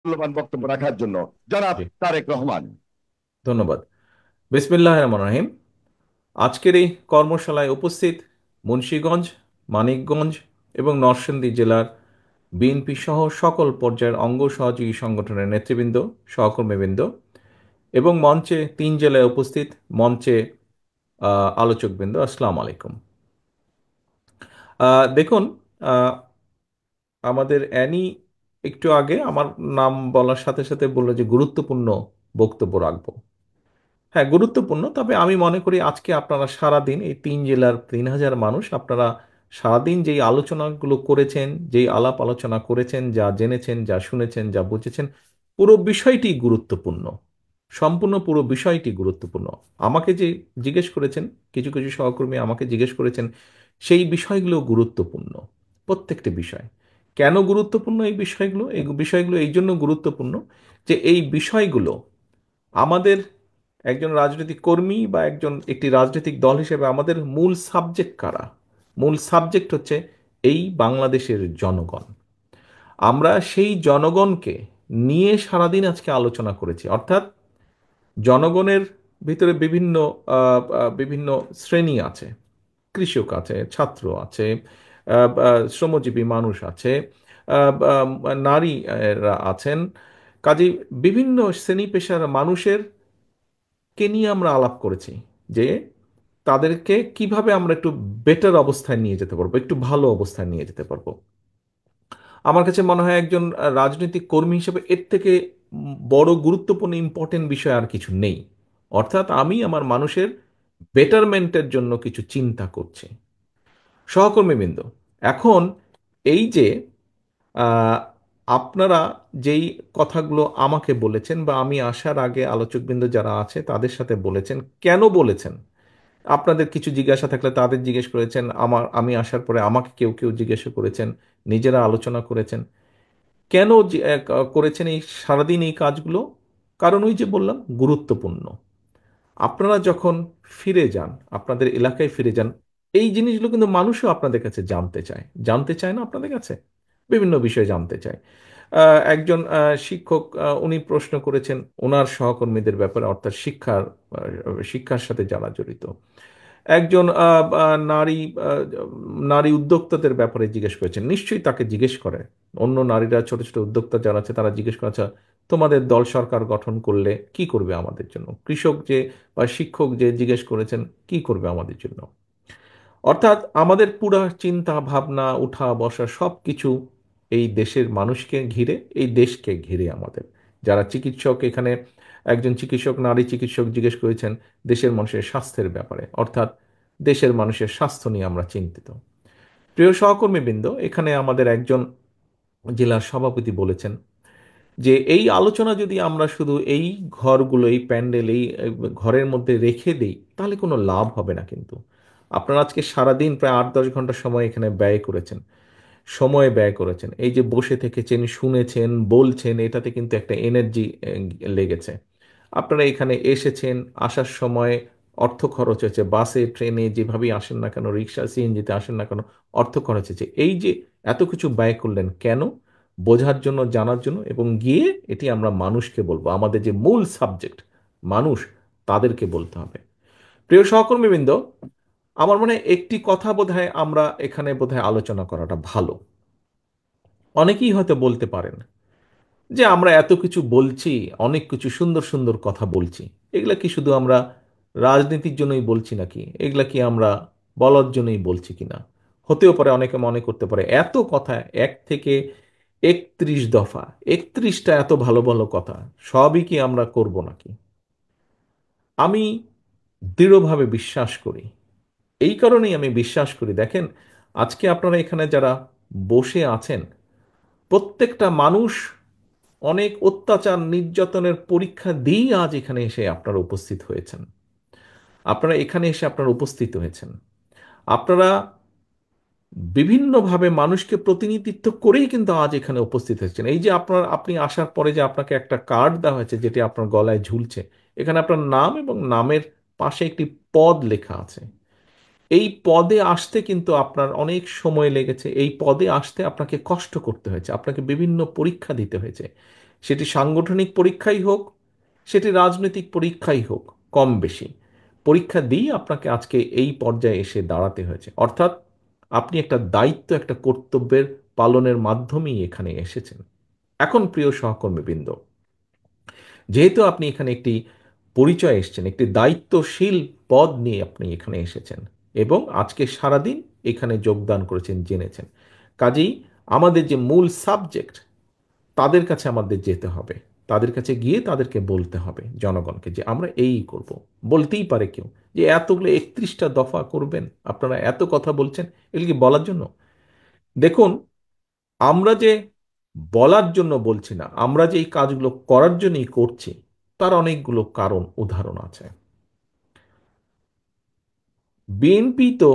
মূল্যবান বক্তব্য রাখার জন্য জনাব জি, তারেক রহমান। ধন্যবাদ। বিসমিল্লাহির রহমানির রহিম। আজকের এই কর্মশালায় উপস্থিত মুন্সিগঞ্জ, মানিকগঞ্জ এবং নরসিংদী জেলার বিএনপি সহ সকল পর্যায়ের অঙ্গ সহযোগী সংগঠনের নেতৃবৃন্দ, সহকর্মীবৃন্দ এবং মঞ্চে 3 জেলায় উপস্থিত মঞ্চে আলোচকবৃন্দ, আসসালামু আলাইকুম। দেখুন, আহ, আমাদের অ্যানি একটু আগে আমার নাম বলার সাথে সাথে বললো যে গুরুত্বপূর্ণ বক্তব্য রাখবো। হ্যাঁ, গুরুত্বপূর্ণ। তবে আমি মনে করি আজকে আপনারা সারাদিন এই 3 জেলার 3,000 মানুষ আপনারা সারাদিন যেই আলোচনাগুলো করেছেন, যেই আলাপ আলোচনা করেছেন, যা জেনেছেন, যা শুনেছেন, যা বুঝেছেন, পুরো বিষয়টি গুরুত্বপূর্ণ। সম্পূর্ণ পুরো বিষয়টি গুরুত্বপূর্ণ। আমাকে যে জিজ্ঞেস করেছেন, কিছু কিছু সহকর্মী আমাকে জিজ্ঞেস করেছেন, সেই বিষয়গুলো গুরুত্বপূর্ণ। প্রত্যেকটি বিষয় কেন গুরুত্বপূর্ণ? এই বিষয়গুলো এই জন্য গুরুত্বপূর্ণ যে এই বিষয়গুলো আমাদের একজন রাজনৈতিক কর্মী বা একটি রাজনৈতিক দল হিসেবে আমাদের মূল সাবজেক্ট কারা? মূল সাবজেক্ট হচ্ছে এই বাংলাদেশের জনগণ। আমরা সেই জনগণকে নিয়ে সারাদিন আজকে আলোচনা করেছি। অর্থাৎ জনগণের ভিতরে বিভিন্ন শ্রেণী আছে। কৃষক আছে, ছাত্র আছে, শ্রমজীবী মানুষ আছে, নারীরা আছেন। কাজেই বিভিন্ন শ্রেণী পেশার মানুষের কে নিয়ে আমরা আলাপ করেছি যে তাদেরকে কিভাবে আমরা একটু বেটার অবস্থায় নিয়ে যেতে পারবো, একটু ভালো অবস্থায় নিয়ে যেতে পারবো। আমার কাছে মনে হয় একজন রাজনৈতিক কর্মী হিসেবে এর থেকে বড় গুরুত্বপূর্ণ ইম্পর্টেন্ট বিষয় আর কিছু নেই। অর্থাৎ আমি আমার মানুষের বেটারমেন্টের জন্য কিছু চিন্তা করছি। সহকর্মীবৃন্দ, এখন এই যে আহ, আপনারা যেই কথাগুলো আমাকে বলেছেন বা আমি আসার আগে আলোচকবৃন্দ যারা আছে তাদের সাথে বলেছেন, কেন বলেছেন? আপনাদের কিছু জিজ্ঞাসা থাকলে তাদের জিজ্ঞেস করেছেন, আমি আসার পরে আমাকে কেউ কেউ জিজ্ঞাসা করেছেন, নিজেরা আলোচনা করেছেন। কেন করেছেন এই সারাদিন এই কাজগুলো? কারণ ওই যে বললাম, গুরুত্বপূর্ণ। আপনারা যখন ফিরে যান, আপনাদের এলাকায় ফিরে যান, এই জিনিসগুলো কিন্তু মানুষও আপনাদের কাছে জানতে চায়। জানতে চায় না আপনাদের কাছে? বিভিন্ন বিষয় জানতে চায়। একজন শিক্ষক, উনি প্রশ্ন করেছেন ওনার সহকর্মীদের ব্যাপারে, অর্থাৎ শিক্ষার সাথে যারা জড়িত। একজন নারী উদ্যোক্তাদের ব্যাপারে জিজ্ঞেস করেছেন। নিশ্চয়ই তাকে জিজ্ঞেস করে, অন্য নারীরা, ছোট ছোট উদ্যোক্তা যারা আছে তারা জিজ্ঞেস করে, আচ্ছা, তোমাদের দল সরকার গঠন করলে কি করবে আমাদের জন্য? কৃষক যে বা শিক্ষক যে জিজ্ঞেস করেছেন, কি করবে আমাদের জন্য? অর্থাৎ আমাদের পুরা চিন্তা ভাবনা, উঠা বসা সব কিছু এই দেশের মানুষকে ঘিরে, এই দেশকে ঘিরে। আমাদের যারা চিকিৎসক এখানে, একজন চিকিৎসক, নারী চিকিৎসক জিজ্ঞেস করেছেন দেশের মানুষের স্বাস্থ্যের ব্যাপারে। অর্থাৎ দেশের মানুষের স্বাস্থ্য নিয়ে আমরা চিন্তিত। প্রিয় সহকর্মীবৃন্দ, এখানে আমাদের একজন জেলার সভাপতি বলেছেন যে এই আলোচনা যদি আমরা শুধু এই ঘরগুলো, এই প্যান্ডেল, এই ঘরের মধ্যে রেখে দেই তাহলে কোনো লাভ হবে না। কিন্তু আপনারা আজকে সারাদিন প্রায় 8-10 ঘন্টা সময় এখানে ব্যয় করেছেন, এই যে বসে থেকেছেন, শুনেছেন, বলছেন, এটাতে কিন্তু একটা এনার্জি লেগেছে। আপনারা এখানে এসেছেন, আসার সময় অর্থ খরচ হয়েছে, বাসে ট্রেনে যেভাবেই আসেন না কেন, রিক্সা সিএনজিতে আসেন না কেন, অর্থ খরচ হয়েছে। এই যে এত কিছু ব্যয় করলেন কেন? বোঝার জন্য, জানার জন্য। এবং গিয়ে এটি আমরা মানুষকে বলবো, আমাদের যে মূল সাবজেক্ট মানুষ, তাদেরকে বলতে হবে। প্রিয় সহকর্মীবৃন্দ, আমার মনে হয় একটি কথা বোধহয় আমরা এখানে বোধহয় আলোচনা করাটা ভালো। অনেকেই হয়তো বলতে পারেন যে আমরা এত কিছু বলছি, অনেক কিছু সুন্দর সুন্দর কথা বলছি, এগুলা কি শুধু আমরা রাজনীতির জন্যই বলছি নাকি? এগুলা কি আমরা বলার জন্যই বলছি কিনা? হতেও পারে, অনেকে মনে করতে পারে এত কথা, 1 থেকে 31 দফা, 31টা এত ভালো ভালো কথা, সবই কি আমরা করব নাকি? আমি দৃঢ়ভাবে বিশ্বাস করি, এই কারণেই আমি বিশ্বাস করি, দেখেন, আজকে আপনারা এখানে যারা বসে আছেন, প্রত্যেকটা মানুষ অনেক অত্যাচার নির্যাতনের পরীক্ষা দিয়েই আজ এখানে এসে আপনারা উপস্থিত হয়েছেন। আপনারা উপস্থিত হয়েছেন। আপনারা বিভিন্নভাবে মানুষকে প্রতিনিধিত্ব করেই কিন্তু আজ এখানে উপস্থিত হয়েছেন। এই যে আপনি আসার পরে যে আপনাকে একটা কার্ড দেওয়া হয়েছে, যেটি আপনার গলায় ঝুলছে, এখানে আপনার নাম এবং নামের পাশে একটি পদ লেখা আছে। এই পদে আসতে কিন্তু আপনার অনেক সময় লেগেছে, এই পদে আসতে আপনাকে কষ্ট করতে হয়েছে, আপনাকে বিভিন্ন পরীক্ষা দিতে হয়েছে। সেটি সাংগঠনিক পরীক্ষাই হোক, সেটি রাজনৈতিক পরীক্ষাই হোক, কম বেশি পরীক্ষা দিয়ে আপনাকে আজকে এই পর্যায়ে এসে দাঁড়াতে হয়েছে। অর্থাৎ আপনি একটা দায়িত্ব, একটা কর্তব্যের পালনের মাধ্যমেই এখানে এসেছেন। এখন প্রিয় সহকর্মীবৃন্দ, যেহেতু আপনি এখানে একটি পরিচয় এসেছেন, একটি দায়িত্বশীল পদ নিয়ে আপনি এখানে এসেছেন এবং আজকে সারাদিন এখানে যোগদান করেছেন, জেনেছেন, কাজেই আমাদের যে মূল সাবজেক্ট, তাদের কাছে আমাদের যেতে হবে। তাদের কাছে গিয়ে তাদেরকে বলতে হবে, জনগণকে, যে আমরা এই করব। বলতেই পারে কেউ যে এতগুলো 31টা দফা করবেন, আপনারা এত কথা বলছেন, এগুলো কি বলার জন্য? দেখুন, আমরা যে বলার জন্য বলছি না, আমরা যে এই কাজগুলো করার জন্যই করছি, তার অনেকগুলো কারণ, উদাহরণ আছে। বিএনপি তো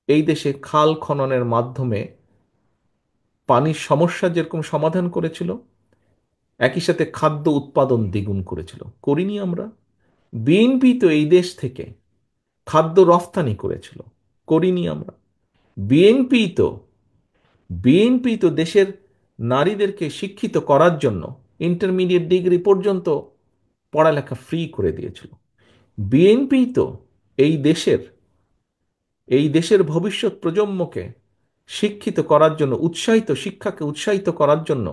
এই দেশে খাল খননের মাধ্যমে পানির সমস্যা যেরকম সমাধান করেছিল, একই সাথে খাদ্য উৎপাদন দ্বিগুণ করেছিল। করিনি আমরা? বিএনপি তো এই দেশ থেকে খাদ্য রফতানি করেছিল। করিনি আমরা? বিএনপি তো বিএনপি তো দেশের নারীদেরকে শিক্ষিত করার জন্য ইন্টারমিডিয়েট ডিগ্রি পর্যন্ত পড়ালেখা ফ্রি করে দিয়েছিল। বিএনপি তো এই দেশের এই দেশের ভবিষ্যৎ প্রজন্মকে শিক্ষিত করার জন্য, শিক্ষাকে উৎসাহিত করার জন্য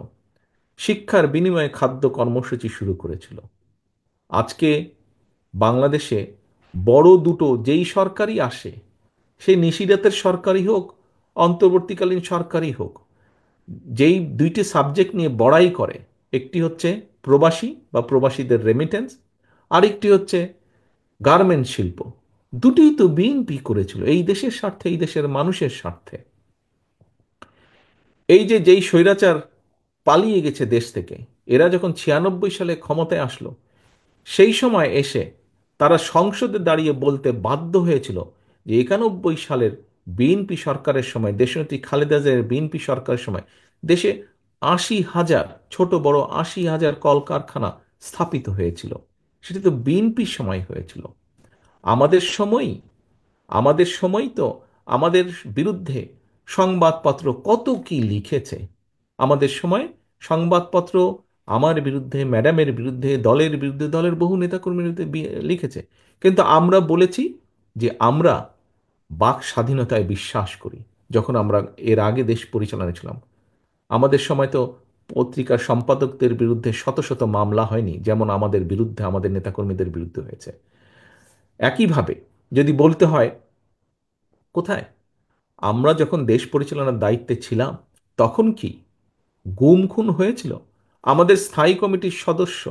শিক্ষার বিনিময়ে খাদ্য কর্মসূচি শুরু করেছিল। আজকে বাংলাদেশে বড় দুটো যেই সরকারই আসে, সেই নিশিরাতের সরকারই হোক, অন্তর্বর্তীকালীন সরকারই হোক, যেই দুইটি সাবজেক্ট নিয়ে বড়াই করে, একটি হচ্ছে প্রবাসী বা প্রবাসীদের রেমিটেন্স, আরেকটি হচ্ছে গার্মেন্ট শিল্প। দুটিই তো বিএনপি করেছিল এই দেশের স্বার্থে, এই দেশের মানুষের স্বার্থে। এই যে যেই স্বৈরাচার পালিয়ে গেছে দেশ থেকে, এরা যখন 96 সালে ক্ষমতায় আসলো, সেই সময় এসে তারা সংসদে দাঁড়িয়ে বলতে বাধ্য হয়েছিল যে 91 সালের বিএনপি সরকারের সময়, দেশনেত্রী খালেদা জিয়ার বিএনপি সরকারের সময় দেশে 80,000, ছোট বড় 80,000 কলকারখানা স্থাপিত হয়েছিল। সেটা তো বিএনপির সময় হয়েছিল। আমাদের সময়ই আমাদের সময় তো আমাদের বিরুদ্ধে সংবাদপত্র কত কি লিখেছে। আমাদের সময় সংবাদপত্র আমার বিরুদ্ধে, ম্যাডামের বিরুদ্ধে, দলের বিরুদ্ধে, দলের বহু নেতাকর্মীর বিরুদ্ধে লিখেছে। কিন্তু আমরা বলেছি যে আমরা বাক স্বাধীনতায় বিশ্বাস করি। যখন আমরা এর আগে দেশ পরিচালনায় ছিলাম, আমাদের সময় তো পত্রিকার সম্পাদকদের বিরুদ্ধে শত শত মামলা হয়নি, যেমন আমাদের বিরুদ্ধে, আমাদের নেতাকর্মীদের বিরুদ্ধে হয়েছে। একইভাবে যদি বলতে হয়, কোথায় আমরা যখন দেশ পরিচালনার দায়িত্বে ছিলাম, তখন কি গুম খুন হয়েছিল? আমাদের স্থায়ী কমিটির সদস্য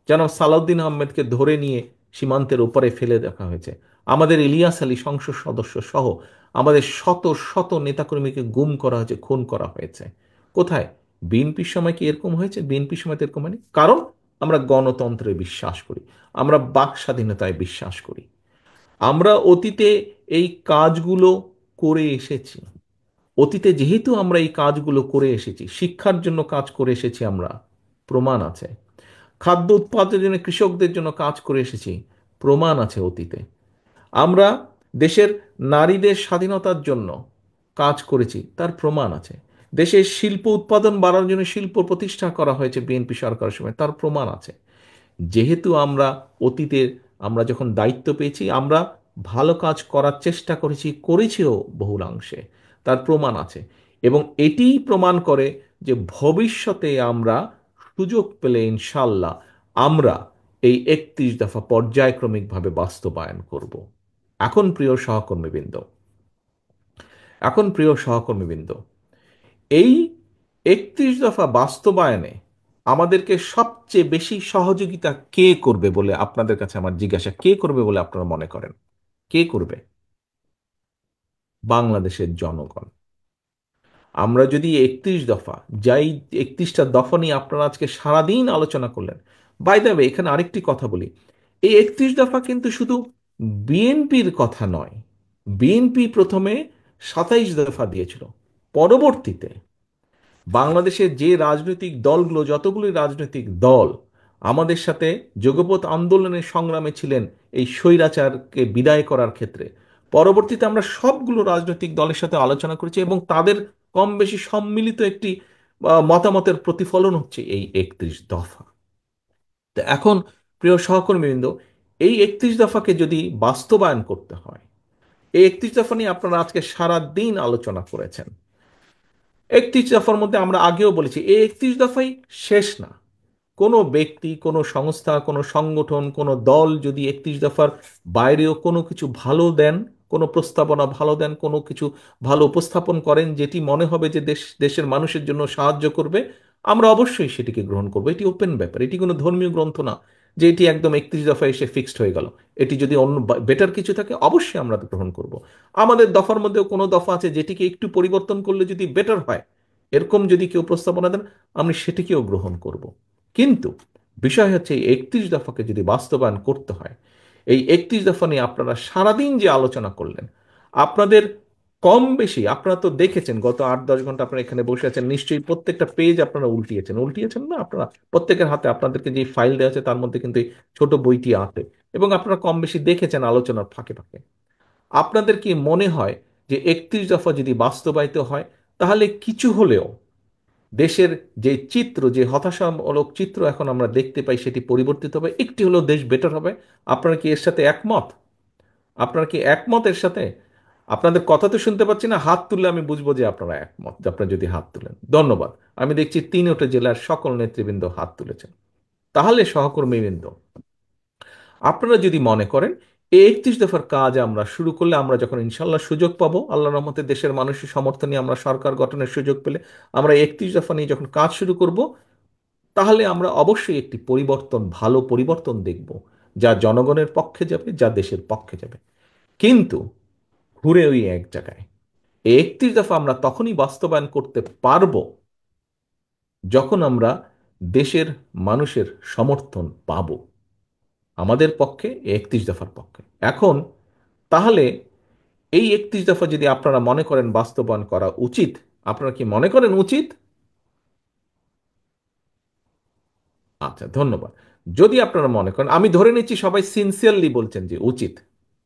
জনাব সালাউদ্দিন আহমেদকে ধরে নিয়ে সীমান্তের ওপারে ফেলে দেখা হয়েছে। আমাদের ইলিয়াস আলী সংসদ সদস্য সহ আমাদের শত শত নেতাকর্মীকে গুম করা হয়েছে, খুন করা হয়েছে। কোথায়? বিএনপির সময় কি এরকম হয়েছে? বিএনপির সময় তো এরকম হয়নি। কারণ আমরা গণতন্ত্রে বিশ্বাস করি, আমরা বাক স্বাধীনতায় বিশ্বাস করি। আমরা অতীতে এই কাজগুলো করে এসেছি। অতীতে যেহেতু আমরা এই কাজগুলো করে এসেছি, শিক্ষার জন্য কাজ করে এসেছি আমরা, প্রমাণ আছে। খাদ্য উৎপাদনের জন্য কৃষকদের জন্য কাজ করে এসেছি, প্রমাণ আছে অতীতে। আমরা দেশের নারীদের স্বাধীনতার জন্য কাজ করেছি, তার প্রমাণ আছে। দেশের শিল্প উৎপাদন বাড়ানোর জন্য শিল্প প্রতিষ্ঠা করা হয়েছে বিএনপি সরকারের সময়, তার প্রমাণ আছে। যেহেতু আমরা অতীতে, আমরা যখন দায়িত্ব পেয়েছি, আমরা ভালো কাজ করার চেষ্টা করেছিও বহুলাংশে, তার প্রমাণ আছে। এবং এটিই প্রমাণ করে যে ভবিষ্যতে আমরা সুযোগ পেলে ইনশাল্লাহ আমরা এই 31 দফা পর্যায়ক্রমিকভাবে বাস্তবায়ন করব। এখন প্রিয় সহকর্মীবৃন্দ, এখন প্রিয় সহকর্মীবৃন্দ, এই 31 দফা বাস্তবায়নে আমাদেরকে সবচেয়ে বেশি সহযোগিতা কে করবে বলে আপনাদের কাছে আমার জিজ্ঞাসা, কে করবে বলে আপনারা মনে করেন? কে করবে? বাংলাদেশের জনগণ। আমরা যদি 31 দফা, যাই 31টা দফা নিয়ে আপনারা আজকে সারাদিন আলোচনা করলেন, বাই দ্য ওয়ে এখানে আরেকটি কথা বলি, এই 31 দফা কিন্তু শুধু বিএনপির কথা নয়। বিএনপি প্রথমে 27 দফা দিয়েছিল। পরবর্তীতে বাংলাদেশের যে রাজনৈতিক দলগুলো, যতগুলি রাজনৈতিক দল আমাদের সাথে যুগপৎ আন্দোলনের সংগ্রামে ছিলেন এই স্বৈরাচারকে বিদায় করার ক্ষেত্রে, পরবর্তীতে আমরা সবগুলো রাজনৈতিক দলের সাথে আলোচনা করেছি এবং তাদের কম বেশি সম্মিলিত একটি মতামতের প্রতিফলন হচ্ছে এই 31 দফা। তো এখন প্রিয় সহকর্মীবৃন্দ, এই 31 দফাকে যদি বাস্তবায়ন করতে হয়, এই 31 দফা নিয়ে আপনারা আজকে সারা দিন আলোচনা করেছেন। 31 দফার মধ্যে আমরা আগেও বলেছি এই 31 দফাই শেষ না। কোনো ব্যক্তি, কোনো সংস্থা, কোনো সংগঠন, কোনো দল যদি 31 দফার বাইরেও কোনো কিছু ভালো দেন, কোনো প্রস্তাবনা ভালো দেন, কোনো কিছু ভালো উপস্থাপন করেন যেটি মনে হবে যে দেশের মানুষের জন্য সাহায্য করবে, আমরা অবশ্যই সেটিকে গ্রহণ করবো। এটি ওপেন ব্যাপার, এটি কোনো ধর্মীয় গ্রন্থ না যে এটি একদম 31 দফায় এসে ফিক্সড হয়ে গেল। এটি যদি অন্য বেটার কিছু থাকে অবশ্যই আমরা গ্রহণ করব। আমাদের দফার মধ্যেও কোনো দফা আছে যেটিকে একটু পরিবর্তন করলে যদি বেটার হয়, এরকম যদি কেউ প্রস্তাবনা দেন, আমি সেটিকেও গ্রহণ করব। কিন্তু বিষয় হচ্ছে এই 31 দফাকে যদি বাস্তবায়ন করতে হয়, এই 31 দফা নিয়ে আপনারা সারাদিন যে আলোচনা করলেন, আপনাদের কম বেশি আপনারা তো দেখেছেন গত 8-10 ঘন্টা আপনারা এখানে বসে আছেন, নিশ্চয়ই প্রত্যেকটা পেজ আপনারা উল্টিয়েছেন, উল্টিয়েছেন না আপনারা? প্রত্যেকের হাতে আপনাদেরকে যে ফাইল দেওয়া আছে তার মধ্যে কিন্তু এই ছোট বইটি আছে, এবং আপনারা কম বেশি দেখেছেন আলোচনার ফাঁকে ফাঁকে। আপনাদের কি মনে হয় যে 31 দফা যদি বাস্তবায়িত হয়, তাহলে কিছু হলেও দেশের যে চিত্র, যে হতাশামূলক চিত্র এখন আমরা দেখতে পাই, সেটি পরিবর্তিত হবে, একটি হলেও দেশ বেটার হবে? আপনারা কি এর সাথে একমত? আপনারা কি একমত এর সাথে? আপনাদের কথা তো শুনতে পাচ্ছি না, হাত তুললে আমি বুঝবো যে আপনারা একমত, আপনারা যদি হাত তুলেন। ধন্যবাদ। আমি দেখছি 3টা জেলার সকল নেতৃবৃন্দ হাত তুলেছেন। তাহলে সহকর্মীবৃন্দ, আপনারা যদি মনে করেন এই 31 দফার কাজ আমরা শুরু করলে, আমরা যখন ইনশাল্লাহ সুযোগ পাবো, আল্লাহ রহমতে দেশের মানুষের সমর্থন নিয়ে আমরা সরকার গঠনের সুযোগ পেলে, আমরা 31 দফা নিয়ে যখন কাজ শুরু করব, তাহলে আমরা অবশ্যই একটি পরিবর্তন, ভালো পরিবর্তন দেখব, যা জনগণের পক্ষে যাবে, যা দেশের পক্ষে যাবে। কিন্তু ঘুরে ওই এক জায়গায়, এই 31 দফা আমরা তখনই বাস্তবায়ন করতে পারবো যখন আমরা দেশের মানুষের সমর্থন পাব আমাদের পক্ষে, এই 31 দফার পক্ষে। এখন তাহলে এই 31 দফা যদি আপনারা মনে করেন বাস্তবায়ন করা উচিত, আপনারা কি মনে করেন উচিত? আচ্ছা, ধন্যবাদ। যদি আপনারা মনে করেন, আমি ধরে নিচ্ছি সবাই সিনসিয়ারলি বলছেন যে উচিত,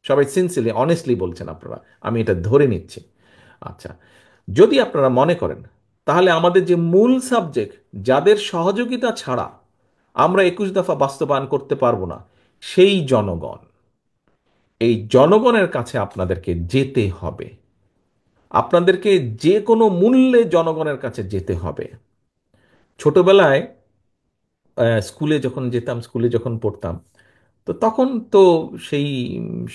সবাই সিনসিয়ারলি অনেস্টলি বলছেন আপনারা, আমি এটা ধরে নিচ্ছি। আচ্ছা, যদি আপনারা মনে করেন, তাহলে আমাদের যে মূল সাবজেক্ট, যাদের সহযোগিতা ছাড়া আমরা 21 দফা বাস্তবায়ন করতে পারবো না, সেই জনগণ, এই জনগণের কাছে আপনাদেরকে যেতে হবে। আপনাদেরকে যে কোনো মূল্যে জনগণের কাছে যেতে হবে। ছোটবেলায় স্কুলে যখন যেতাম, স্কুলে যখন পড়তাম, তো তখন তো সেই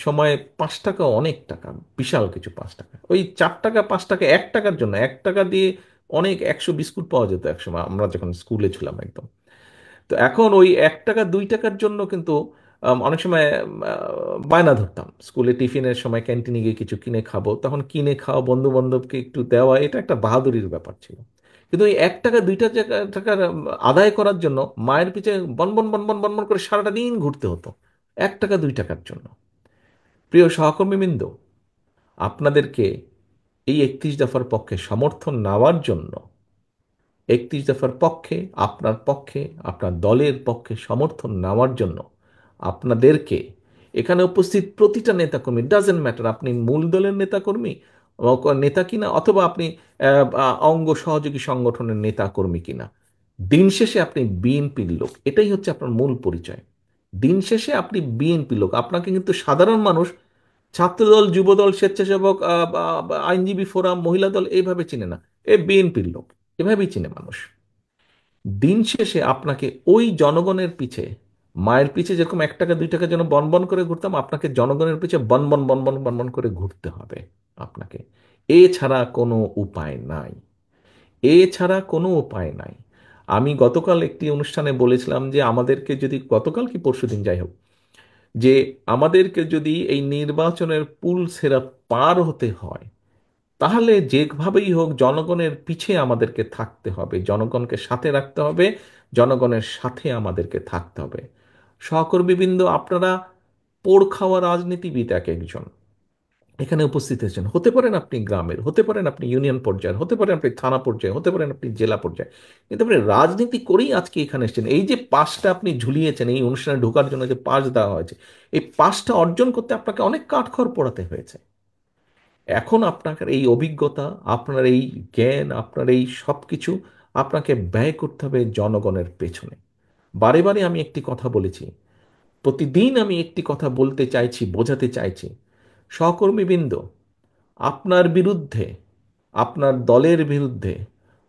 সময়ে 5 টাকা অনেক টাকা, বিশাল কিছু। 5 টাকা, ওই 4 টাকা 5 টাকা, 1 টাকার জন্য 1 টাকা দিয়ে অনেক 100 বিস্কুট পাওয়া যেত একসময়, আমরা যখন স্কুলে ছিলাম একদম। তো এখন ওই 1 টাকা 2 টাকার জন্য কিন্তু অনেক সময় বায়না ধরতাম স্কুলে টিফিনের সময়, ক্যান্টিনে গিয়ে কিছু কিনে খাবো, তখন কিনে খাওয়া, বন্ধু বান্ধবকে একটু দেওয়া, এটা একটা বাহাদুরির ব্যাপার ছিল। কিন্তু ওই 1 টাকা 2 টাকার আদায় করার জন্য মায়ের পিছে বনবন বনবন বনবন করে সারাটা দিন ঘুরতে হতো 1 টাকা 2 টাকার জন্য। প্রিয় সহকর্মীবৃন্দ, আপনাদেরকে এই 31 দফার পক্ষে সমর্থন নেওয়ার জন্য, 31 দফার পক্ষে, আপনার পক্ষে, আপনার দলের পক্ষে সমর্থন নেওয়ার জন্য আপনাদেরকে, এখানে উপস্থিত প্রতিটা নেতাকর্মী, ডাজেন্ট ম্যাটার আপনি মূল দলের নেতাকর্মী নেতা কিনা, অথবা আপনি অঙ্গ সহযোগী সংগঠনের নেতাকর্মী কিনা, দিন শেষে আপনি বিএনপির লোক, এটাই হচ্ছে আপনার মূল পরিচয়। দিন শেষে আপনি বিএনপি লোক। আপনাকে কিন্তু সাধারণ মানুষ ছাত্রদল, যুবদল, স্বেচ্ছাসেবক, আইনজীবী ফোরাম, মহিলা দল এইভাবে চিনে না। এ বিএনপির লোক, এভাবেই চিনে মানুষ। দিন শেষে আপনাকে ওই জনগণের পিছে, মায়ের পিছে যেরকম 1 টাকা 2 টাকার জন্য বনবন করে ঘুরতাম, আপনাকে জনগণের পিছে বনবন বনবন বনবন করে ঘুরতে হবে আপনাকে। এছাড়া কোনো উপায় নাই, এছাড়া কোনো উপায় নাই। আমি গতকাল একটি অনুষ্ঠানে বলেছিলাম যে আমাদেরকে যদি, গতকাল কি পরশুদিন যাই হোক, যে আমাদেরকে যদি এই নির্বাচনের পুল সেরা পার হতে হয়, তাহলে যেভাবেই হোক জনগণের পিছে আমাদেরকে থাকতে হবে, জনগণকে সাথে রাখতে হবে, জনগণের সাথে আমাদেরকে থাকতে হবে। সহকর্মীবৃন্দ, আপনারা পোড় খাওয়া রাজনীতিবিদ এক একজন এখানে উপস্থিত হয়েছেন। হতে পারেন আপনি গ্রামের, হতে পারেন আপনি ইউনিয়ন পর্যায়ের, হতে পারেন আপনি থানা পর্যায়ে, হতে পারেন আপনি জেলা পর্যায়ে, কিন্তু আপনি রাজনীতি করেই আজকে এখানে এসেছেন। এই যে পাসটা আপনি ঝুলিয়েছেন, এই অনুষ্ঠানে ঢোকার জন্য যে পাস দেওয়া হয়েছে, এই পাসটা অর্জন করতে আপনাকে অনেক কাঠখড় পোড়াতে হয়েছে। এখন আপনার এই অভিজ্ঞতা, আপনার এই জ্ঞান, আপনার এই সব কিছু আপনাকে ব্যয় করতে হবে জনগণের পেছনে। বারে বারে আমি একটি কথা বলেছি, প্রতিদিন আমি একটি কথা বলতে চাইছি, বোঝাতে চাইছি, সহকর্মীবৃন্দ, আপনার বিরুদ্ধে, আপনার দলের বিরুদ্ধে,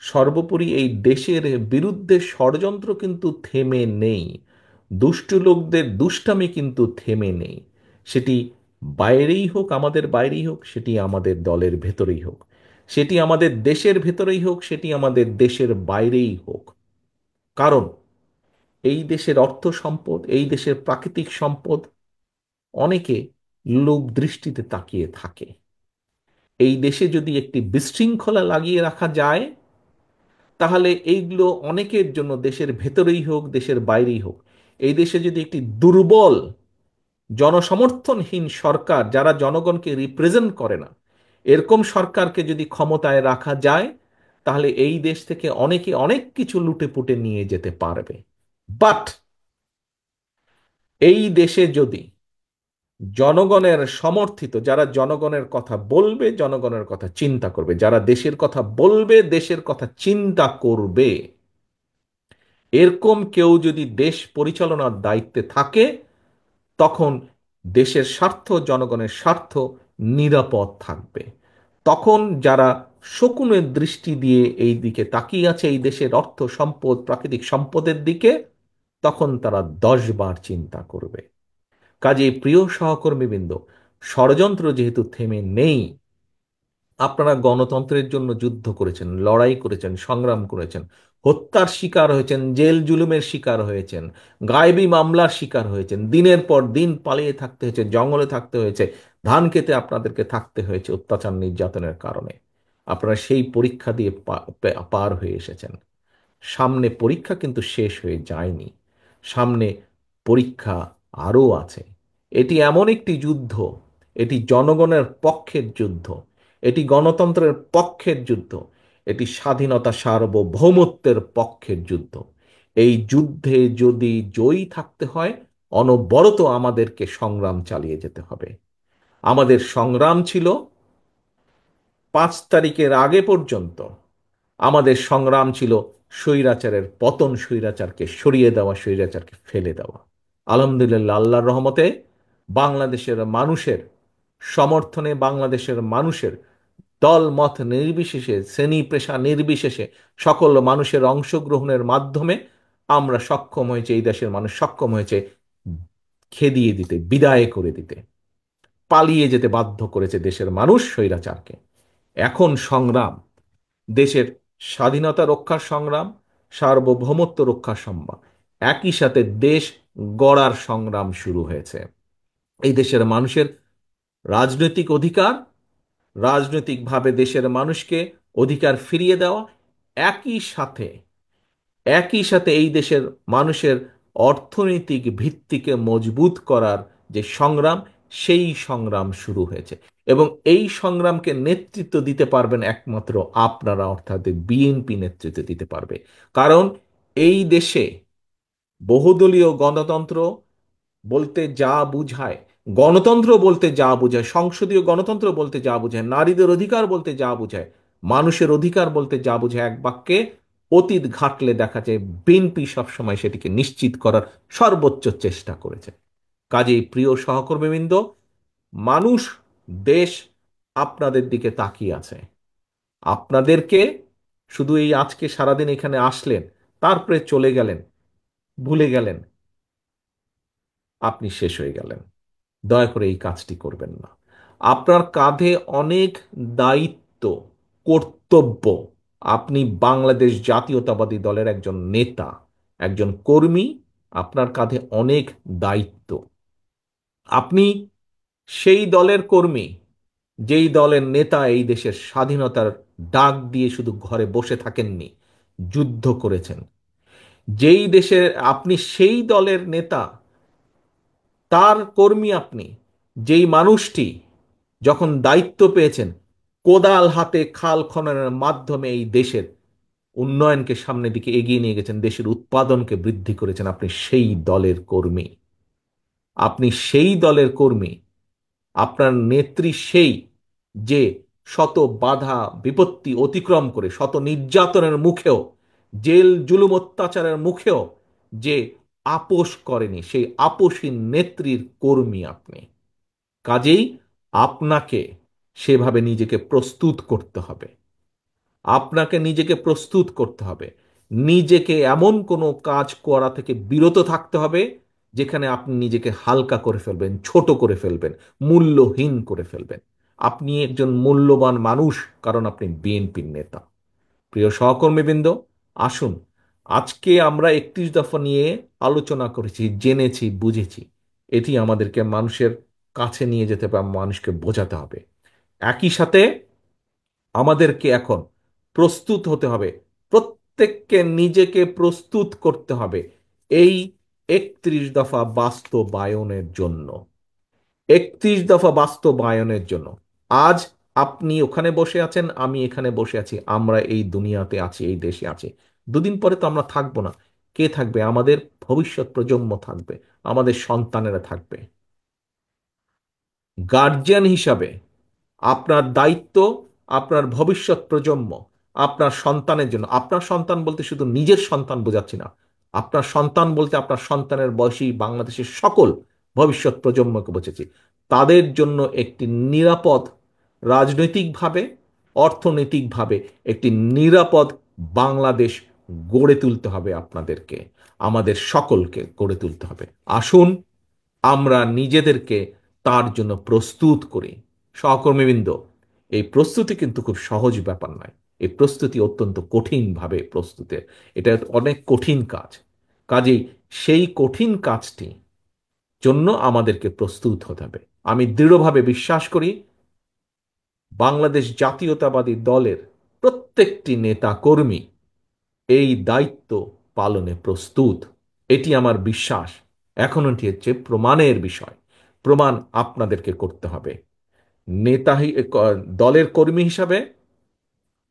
সর্বোপরি এই দেশের বিরুদ্ধে ষড়যন্ত্র কিন্তু থেমে নেই। দুষ্টু লোকদের দুষ্টামি কিন্তু থেমে নেই। সেটি বাইরেই হোক, আমাদের বাইরেই হোক, সেটি আমাদের দলের ভেতরেই হোক, সেটি আমাদের দেশের ভেতরেই হোক, সেটি আমাদের দেশের বাইরেই হোক। কারণ এই দেশের অর্থ সম্পদ, এই দেশের প্রাকৃতিক সম্পদ অনেকে লোক দৃষ্টিতে তাকিয়ে থাকে। এই দেশে যদি একটি বিশৃঙ্খলা লাগিয়ে রাখা যায়, তাহলে এইগুলো অনেকের জন্য, দেশের ভেতরেই হোক, দেশের বাইরেই হোক, এই দেশে যদি একটি দুর্বল, জনসমর্থনহীন সরকার, যারা জনগণকে রিপ্রেজেন্ট করে না, এরকম সরকারকে যদি ক্ষমতায় রাখা যায়, তাহলে এই দেশ থেকে অনেকে অনেক কিছু লুটে পুটে নিয়ে যেতে পারবে। বাট এই দেশে যদি জনগণের সমর্থিত, যারা জনগণের কথা বলবে, জনগণের কথা চিন্তা করবে, যারা দেশের কথা বলবে, দেশের কথা চিন্তা করবে, এরকম কেউ যদি দেশ পরিচালনার দায়িত্বে থাকে, তখন দেশের স্বার্থ, জনগণের স্বার্থ নিরাপদ থাকবে। তখন যারা শকুনের দৃষ্টি দিয়ে এই দিকে তাকিয়ে আছে, এই দেশের অর্থ সম্পদ, প্রাকৃতিক সম্পদের দিকে, তখন তারা 10 বার চিন্তা করবে। কাজেই প্রিয় সহকর্মীবৃন্দ, ষড়যন্ত্র যেহেতু থেমে নেই, আপনারা গণতন্ত্রের জন্য যুদ্ধ করেছেন, লড়াই করেছেন, সংগ্রাম করেছেন, হত্যার শিকার হয়েছেন, জেল জুলুমের শিকার হয়েছেন, গায়েবী মামলার শিকার হয়েছেন, দিনের পর দিন পালিয়ে থাকতে হয়েছে, জঙ্গলে থাকতে হয়েছে, ধান খেতে আপনাদেরকে থাকতে হয়েছে অত্যাচার নির্যাতনের কারণে। আপনারা সেই পরীক্ষা দিয়ে পার হয়ে এসেছেন। সামনে পরীক্ষা কিন্তু শেষ হয়ে যায়নি, সামনে পরীক্ষা আরও আছে। এটি এমন একটি যুদ্ধ, এটি জনগণের পক্ষের যুদ্ধ, এটি গণতন্ত্রের পক্ষের যুদ্ধ, এটি স্বাধীনতা সার্বভৌমত্বের পক্ষের যুদ্ধ। এই যুদ্ধে যদি জয়ী থাকতে হয়, অনবরত আমাদেরকে সংগ্রাম চালিয়ে যেতে হবে। আমাদের সংগ্রাম ছিল 5 তারিখের আগে পর্যন্ত, আমাদের সংগ্রাম ছিল স্বৈরাচারের পতন, স্বৈরাচারকে সরিয়ে দেওয়া, স্বৈরাচারকে ফেলে দেওয়া। আলহামদুলিল্লাহ, আল্লাহর রহমতে বাংলাদেশের মানুষের সমর্থনে, বাংলাদেশের মানুষের দল মত নির্বিশেষে, শ্রেণী পেশা নির্বিশেষে, সকল মানুষের অংশগ্রহণের মাধ্যমে আমরা সক্ষম হয়েছে, এই দেশের মানুষ সক্ষম হয়েছে খেদিয়ে দিতে, বিদায় করে দিতে, পালিয়ে যেতে বাধ্য করেছে দেশের মানুষ স্বৈরাচারকে। এখন সংগ্রাম দেশের স্বাধীনতা রক্ষার সংগ্রাম, সার্বভৌমত্ব রক্ষার সংগ্রাম, একই সাথে দেশ গড়ার সংগ্রাম শুরু হয়েছে। এই দেশের মানুষের রাজনৈতিক অধিকার, রাজনৈতিকভাবে দেশের মানুষকে অধিকার ফিরিয়ে দেওয়া, একই সাথে একই সাথে এই দেশের মানুষের অর্থনৈতিক ভিত্তিকে মজবুত করার যে সংগ্রাম, সেই সংগ্রাম শুরু হয়েছে। এবং এই সংগ্রামকে নেতৃত্ব দিতে পারবেন একমাত্র আপনারা, অর্থাৎ বিএনপি নেতৃত্ব দিতে পারবে। কারণ এই দেশে বহুদলীয় গণতন্ত্র বলতে যা বুঝায়, গণতন্ত্র বলতে যা বোঝায়, সংসদীয় গণতন্ত্র বলতে যা বোঝায়, নারীদের অধিকার বলতে যা বোঝায়, মানুষের অধিকার বলতে যা বোঝায়, এক বাক্যে অতীত ঘাটলে দেখা যায় বিএনপি সবসময় সেটিকে নিশ্চিত করার সর্বোচ্চ চেষ্টা করেছে। কাজেই প্রিয় সহকর্মীবৃন্দ, মানুষ, দেশ আপনাদের দিকে তাকিয়ে আছে। আপনাদেরকে শুধু এই আজকে সারাদিন এখানে আসলেন, তারপরে চলে গেলেন, ভুলে গেলেন, আপনি শেষ হয়ে গেলেন। দয়া করে এই কাজটি করবেন না। আপনার কাঁধে অনেক দায়িত্ব, কর্তব্য। আপনি বাংলাদেশ জাতীয়তাবাদী দলের একজন নেতা, একজন কর্মী। আপনার কাঁধে অনেক দায়িত্ব। আপনি সেই দলের কর্মী, যেই দলের নেতা এই দেশের স্বাধীনতার ডাক দিয়ে শুধু ঘরে বসে থাকেননি, যুদ্ধ করেছেন। যেই দেশের আপনি সেই দলের নেতা, তার কর্মী আপনি, যেই মানুষটি যখন দায়িত্ব পেয়েছেন, কোদাল হাতে খাল খননের মাধ্যমে এই দেশের উন্নয়নকে সামনের দিকে এগিয়ে নিয়ে গেছেন, দেশের উৎপাদনকে বৃদ্ধি করেছেন, আপনি সেই দলের কর্মী। আপনি সেই দলের কর্মী। আপনার নেত্রী সেই, যে শত বাধা বিপত্তি অতিক্রম করে, শত নির্যাতনের মুখেও জেল জুলুম অত্যাচারের মুখেও যে আপোষ করেনি, সেই আপোষী নেত্রীর কর্মী আপনি। কাজেই আপনাকে সেভাবে নিজেকে প্রস্তুত করতে হবে। আপনাকে নিজেকে প্রস্তুত করতে হবে। নিজেকে এমন কোনো কাজ করা থেকে বিরত থাকতে হবে যেখানে আপনি নিজেকে হালকা করে ফেলবেন, ছোট করে ফেলবেন, মূল্যহীন করে ফেলবেন। আপনি একজন মূল্যবান মানুষ, কারণ আপনি বিএনপির নেতা। প্রিয় সহকর্মীবৃন্দ, আসুন, আজকে আমরা 31 দফা নিয়ে আলোচনা করেছি, জেনেছি, বুঝেছি। এটি আমাদেরকে মানুষের কাছে নিয়ে যেতে হবে, মানুষকে বোঝাতে হবে। একই সাথে আমাদেরকে এখন প্রস্তুত হতে হবে, প্রত্যেককে নিজেকে প্রস্তুত করতে হবে এই 31 দফা বাস্তবায়নের জন্য। 31 দফা বাস্তবায়নের জন্য। আজ আপনি ওখানে বসে আছেন, আমি এখানে বসে আছি, আমরা এই দুনিয়াতে আছি, এই দেশে আছি। দুদিন পরে তো আমরা থাকবো না। কে থাকবে? আমাদের ভবিষ্যৎ প্রজন্ম থাকবে, আমাদের সন্তানেরা থাকবে। গার্জিয়ান হিসাবে আপনার দায়িত্ব আপনার ভবিষ্যৎ প্রজন্ম, আপনার সন্তানের জন্য। আপনার সন্তান বলতে শুধু নিজের সন্তান বোঝাচ্ছি না, আপনার সন্তান বলতে আপনার সন্তানের বয়সী বাংলাদেশের সকল ভবিষ্যৎ প্রজন্মকে বোঝাচ্ছি। তাদের জন্য একটি নিরাপদ, রাজনৈতিকভাবে, অর্থনৈতিকভাবে একটি নিরাপদ বাংলাদেশ গড়ে তুলতে হবে। আপনাদেরকে, আমাদের সকলকে গড়ে তুলতে হবে। আসুন আমরা নিজেদেরকে তার জন্য প্রস্তুত করি। সহকর্মীবৃন্দ, এই প্রস্তুতি কিন্তু খুব সহজ ব্যাপার নয়। এই প্রস্তুতি অত্যন্ত কঠিনভাবে প্রস্তুতে, এটা অনেক কঠিন কাজ। কাজেই সেই কঠিন কাজটি জন্য আমাদেরকে প্রস্তুত হতে হবে। আমি দৃঢ়ভাবে বিশ্বাস করি বাংলাদেশ জাতীয়তাবাদী দলের প্রত্যেকটি নেতা কর্মী এই দায়িত্ব পালনে প্রস্তুত। এটি আমার বিশ্বাস। এখন এটি হচ্ছে প্রমাণের বিষয়। প্রমাণ আপনাদেরকে করতে হবে। নেতা দলের কর্মী হিসাবে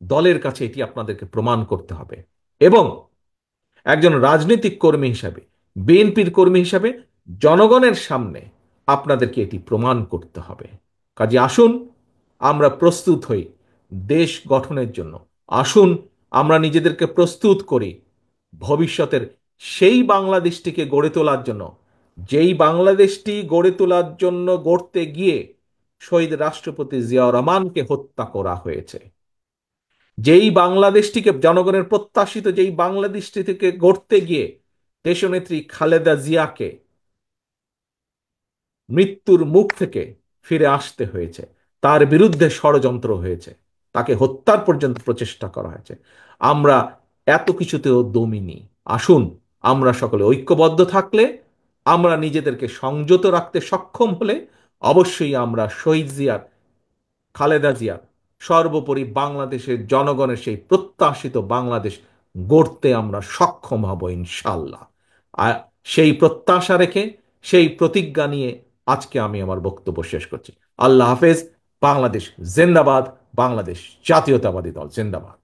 দলের কাছে এটি আপনাদেরকে প্রমাণ করতে হবে, এবং একজন রাজনৈতিক কর্মী হিসাবে, বিএনপির কর্মী হিসাবে জনগণের সামনে আপনাদেরকে এটি প্রমাণ করতে হবে। কাজে আসুন আমরা প্রস্তুত হই দেশ গঠনের জন্য। আসুন আমরা নিজেদেরকে প্রস্তুত করি ভবিষ্যতের সেই বাংলাদেশটিকে গড়ে তোলার জন্য, যেই বাংলাদেশটি গড়ে তোলার জন্য গড়তে গিয়ে শহীদ রাষ্ট্রপতি জিয়াউর রহমানকে হত্যা করা হয়েছে। যেই বাংলাদেশটিকে, জনগণের প্রত্যাশিত যেই বাংলাদেশটি থেকে গড়তে গিয়ে দেশনেত্রী খালেদা জিয়াকে মৃত্যুর মুখ থেকে ফিরে আসতে হয়েছে, তার বিরুদ্ধে ষড়যন্ত্র হয়েছে, তাকে হত্যার পর্যন্ত প্রচেষ্টা করা হয়েছে। আমরা এত কিছুতেও দমিনি। আসুন আমরা সকলে ঐক্যবদ্ধ থাকলে, আমরা নিজেদেরকে সংযত রাখতে সক্ষম হলে, অবশ্যই আমরা শহীদ জিয়ার, খালেদা জিয়ার, সর্বোপরি বাংলাদেশের জনগণের সেই প্রত্যাশিত বাংলাদেশ গড়তে আমরা সক্ষম হব ইনশাল্লাহ। আর সেই প্রত্যাশা রেখে, সেই প্রতিজ্ঞা নিয়ে আজকে আমি আমার বক্তব্য শেষ করছি। আল্লাহ হাফেজ। বাংলাদেশ জিন্দাবাদ। বাংলাদেশ জাতীয়তাবাদী দল জিন্দাবাদ।